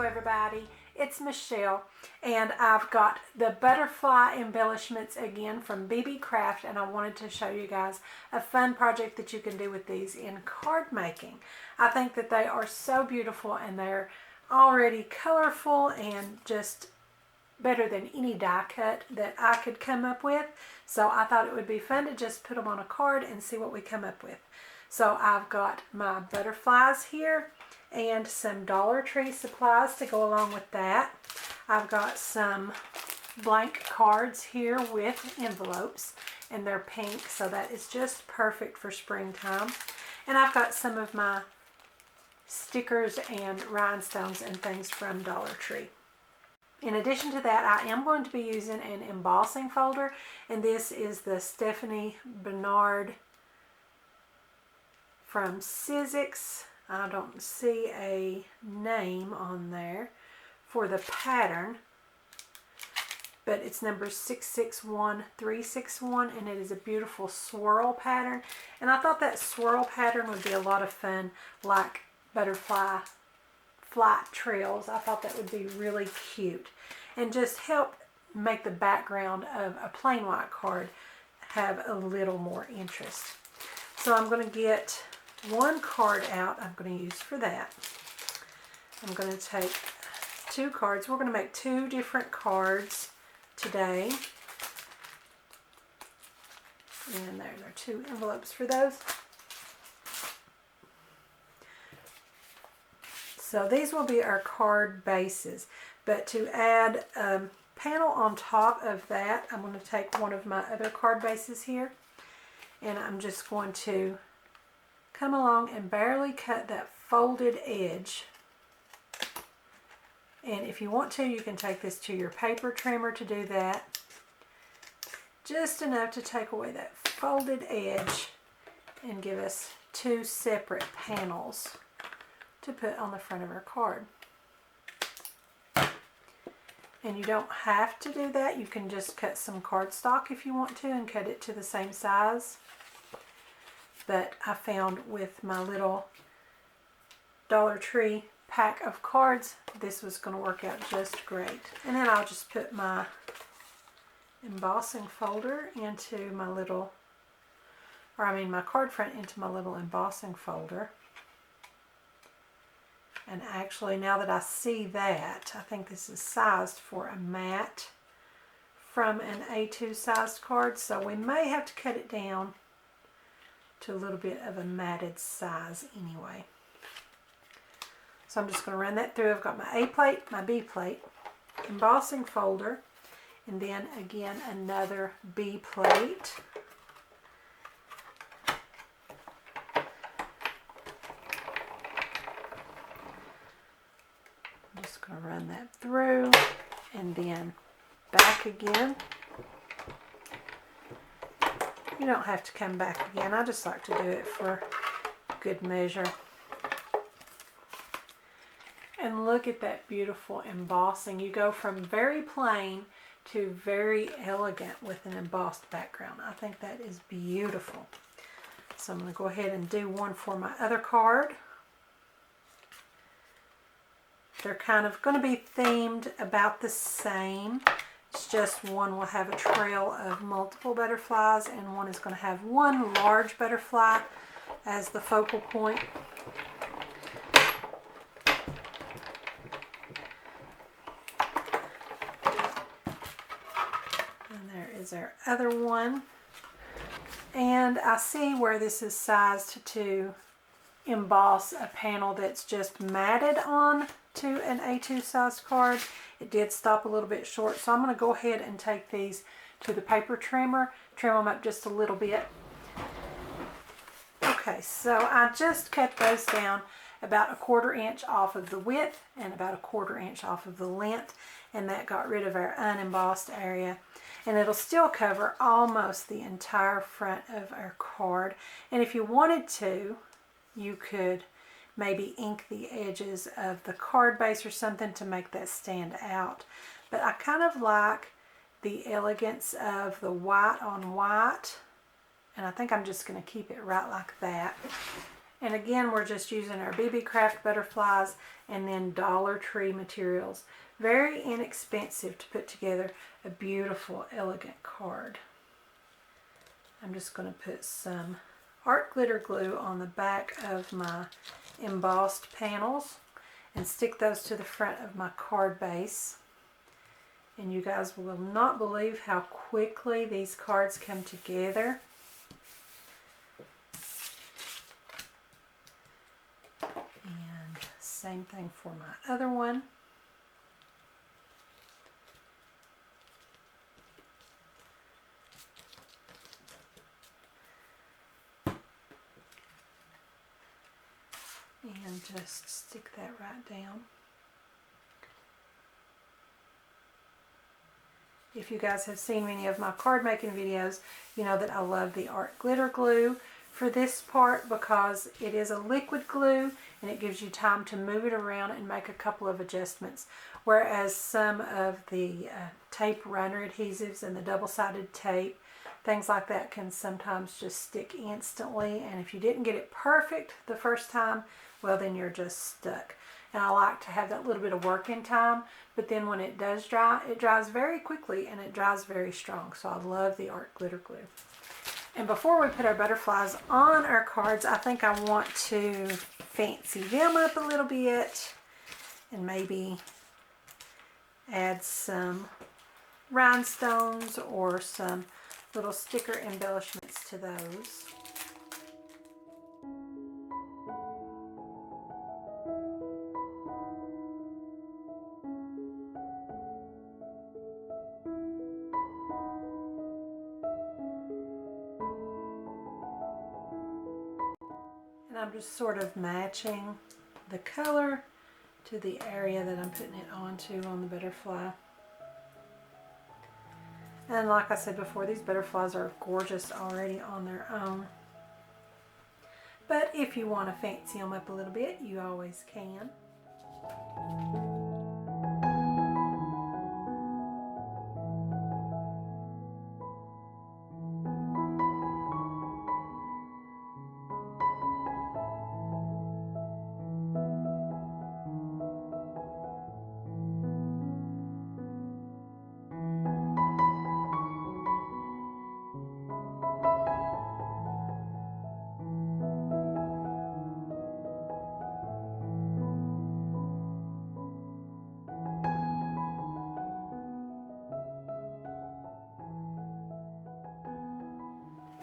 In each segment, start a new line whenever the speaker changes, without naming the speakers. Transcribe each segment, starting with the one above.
everybody, it's Michelle, and I've got the butterfly embellishments again from Beebeecraft, and I wanted to show you guys a fun project that you can do with these in card making. I think that they are so beautiful, and they're already colorful and just better than any die cut that I could come up with. So I thought it would be fun to just put them on a card and see what we come up with. So I've got my butterflies here and some Dollar Tree supplies to go along with that. I've got some blank cards here with envelopes, and they're pink, so that is just perfect for springtime. And I've got some of my stickers and rhinestones and things from Dollar Tree. In addition to that, I am going to be using an embossing folder, and this is the Stephanie Bernard from Sizzix. I don't see a name on there for the pattern, but it's number 661361, and it is a beautiful swirl pattern. And I thought that swirl pattern would be a lot of fun, like butterfly flight trails. I thought that would be really cute and just help make the background of a plain white card have a little more interest. So I'm going to get one card out I'm going to use for that. I'm going to take two cards. We're going to make two different cards today. And there are two envelopes for those. So these will be our card bases. But to add a panel on top of that, I'm going to take one of my other card bases here, and I'm just going to come along and barely cut that folded edge. And if you want to, you can take this to your paper trimmer to do that. Just enough to take away that folded edge and give us two separate panels to put on the front of our card. And you don't have to do that. You can just cut some cardstock if you want to and cut it to the same size. But I found with my little Dollar Tree pack of cards, this was going to work out just great. And then I'll just put my embossing folder into my little, my card front into my little embossing folder. And actually, now that I see that, I think this is sized for a matte from an A2 sized card, so we may have to cut it down to a little bit of a matted size anyway. So I'm just going to run that through. I've got my A plate, my B plate, embossing folder, and then again another B plate. I'm just going to run that through and then back again. You don't have to come back again. I just like to do it for good measure. And look at that beautiful embossing. You go from very plain to very elegant with an embossed background. I think that is beautiful. So I'm going to go ahead and do one for my other card. They're kind of going to be themed about the same. It's just one will have a trail of multiple butterflies, and one is going to have one large butterfly as the focal point. And there is our other one. And I see where this is sized to emboss a panel that's just matted on to an A2 size card. It did stop a little bit short, so I'm going to go ahead and take these to the paper trimmer, trim them up just a little bit. Okay, so I just cut those down about 1/4 inch off of the width and about 1/4 inch off of the length, and that got rid of our unembossed area. And it'll still cover almost the entire front of our card. And if you wanted to, you could maybe ink the edges of the card base or something to make that stand out. But I kind of like the elegance of the white on white, and I think I'm just going to keep it right like that. And again, we're just using our Beebeecraft butterflies and then Dollar Tree materials. Very inexpensive to put together a beautiful, elegant card. I'm just going to put some art glitter glue on the back of my embossed panels and stick those to the front of my card base. And you guys will not believe how quickly these cards come together. And same thing for my other one. And just stick that right down. If you guys have seen many of my card making videos, you know that I love the art glitter glue for this part because it is a liquid glue and it gives you time to move it around and make a couple of adjustments. Whereas some of the tape runner adhesives and the double-sided tape, things like that can sometimes just stick instantly, and if you didn't get it perfect the first time, well, then you're just stuck. And I like to have that little bit of working time, but then when it does dry, it dries very quickly and it dries very strong. So I love the art glitter glue. And before we put our butterflies on our cards, I think I want to fancy them up a little bit and maybe add some rhinestones or some little sticker embellishments to those. And I'm just sort of matching the color to the area that I'm putting it onto on the butterfly. And like I said before, these butterflies are gorgeous already on their own. But if you want to fancy them up a little bit, you always can.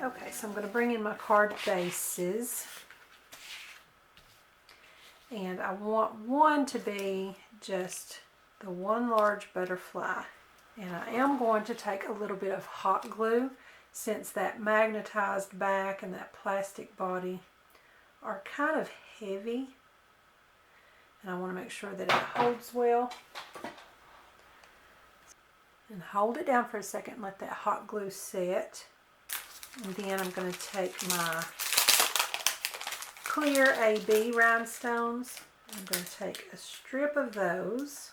Okay, so I'm going to bring in my card bases. And I want one to be just the one large butterfly. And I am going to take a little bit of hot glue since that magnetized back and that plastic body are kind of heavy. And I want to make sure that it holds well. And hold it down for a second and let that hot glue set. And then I'm going to take my clear AB rhinestones. I'm going to take a strip of those.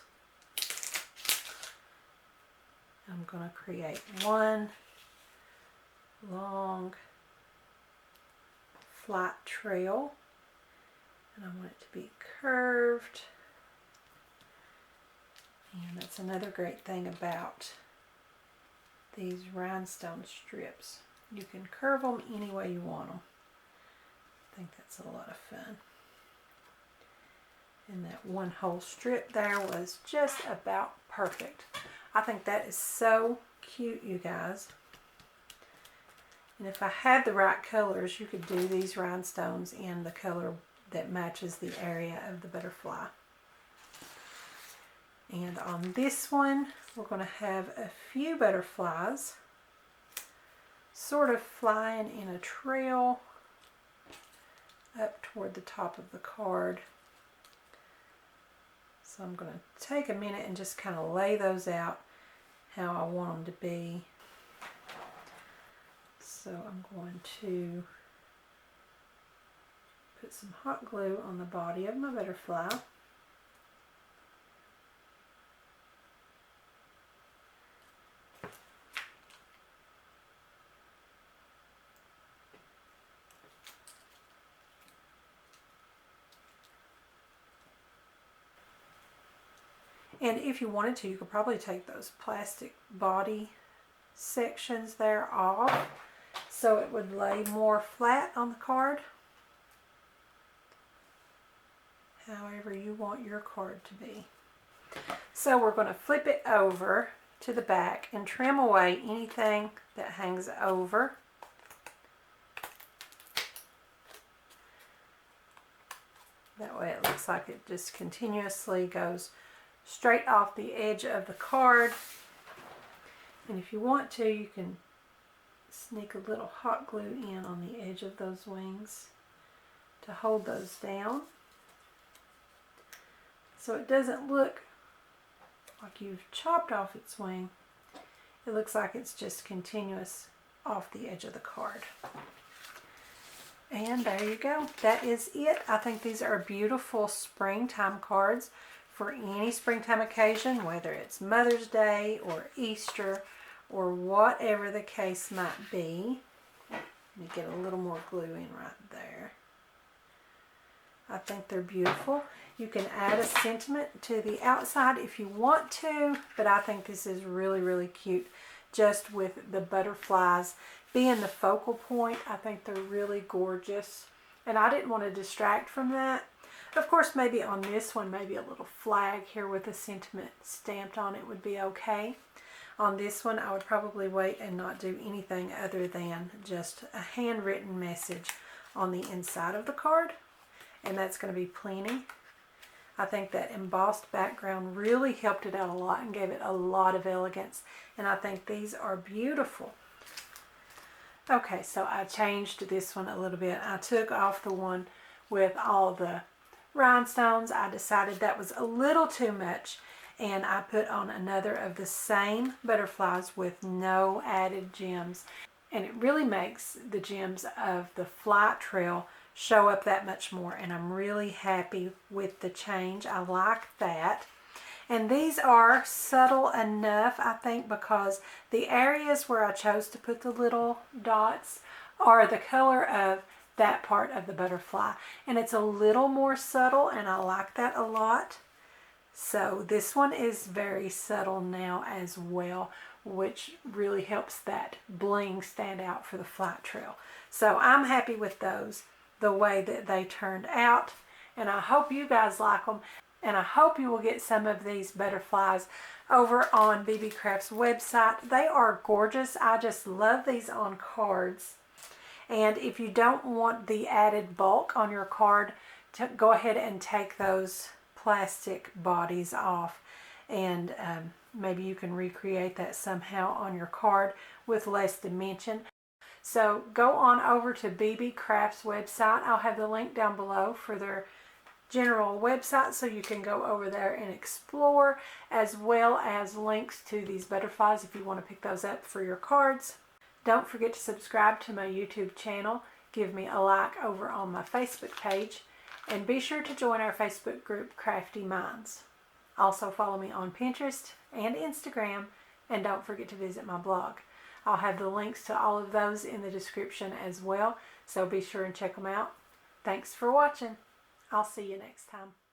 I'm going to create one long flat trail. And I want it to be curved. And that's another great thing about these rhinestone strips. You can curve them any way you want them. I think that's a lot of fun. And that one whole strip there was just about perfect. I think that is so cute, you guys. And if I had the right colors, you could do these rhinestones in the color that matches the area of the butterfly. And on this one, we're going to have a few butterflies sort of flying in a trail up toward the top of the card. So I'm going to take a minute and just kind of lay those out how I want them to be. So I'm going to put some hot glue on the body of my butterfly. And if you wanted to, you could probably take those plastic body sections there off so it would lay more flat on the card. However you want your card to be. So we're going to flip it over to the back and trim away anything that hangs over. That way it looks like it just continuously goes straight off the edge of the card. And if you want to, you can sneak a little hot glue in on the edge of those wings to hold those down, so it doesn't look like you've chopped off its wing. It looks like it's just continuous off the edge of the card. And there you go. That is it. I think these are beautiful springtime cards for any springtime occasion, whether it's Mother's Day or Easter or whatever the case might be. Let me get a little more glue in right there. I think they're beautiful. You can add a sentiment to the outside if you want to, but I think this is really, really cute just with the butterflies being the focal point. I think they're really gorgeous, and I didn't want to distract from that. Of course, maybe on this one, maybe a little flag here with a sentiment stamped on it would be okay. On this one, I would probably wait and not do anything other than just a handwritten message on the inside of the card, and that's going to be plenty. I think that embossed background really helped it out a lot and gave it a lot of elegance, and I think these are beautiful. Okay, so I changed this one a little bit. I took off the one with all the rhinestones. I decided that was a little too much, and I put on another of the same butterflies with no added gems, and it really makes the gems of the flight trail show up that much more, and I'm really happy with the change. I like that. And these are subtle enough, I think, because the areas where I chose to put the little dots are the color of that part of the butterfly, and it's a little more subtle, and I like that a lot. So this one is very subtle now as well, which really helps that bling stand out for the flight trail. So I'm happy with those, the way that they turned out, and I hope you guys like them, and I hope you will get some of these butterflies over on Beebeecraft's website. They are gorgeous. I just love these on cards. And if you don't want the added bulk on your card, go ahead and take those plastic bodies off, and maybe you can recreate that somehow on your card with less dimension. So go on over to Beebeecraft's website. I'll have the link down below for their general website, so you can go over there and explore, as well as links to these butterflies if you want to pick those up for your cards. Don't forget to subscribe to my YouTube channel. Give me a like over on my Facebook page, and be sure to join our Facebook group, Craftie Minds. Also follow me on Pinterest and Instagram, and don't forget to visit my blog. I'll have the links to all of those in the description as well, so be sure and check them out. Thanks for watching. I'll see you next time.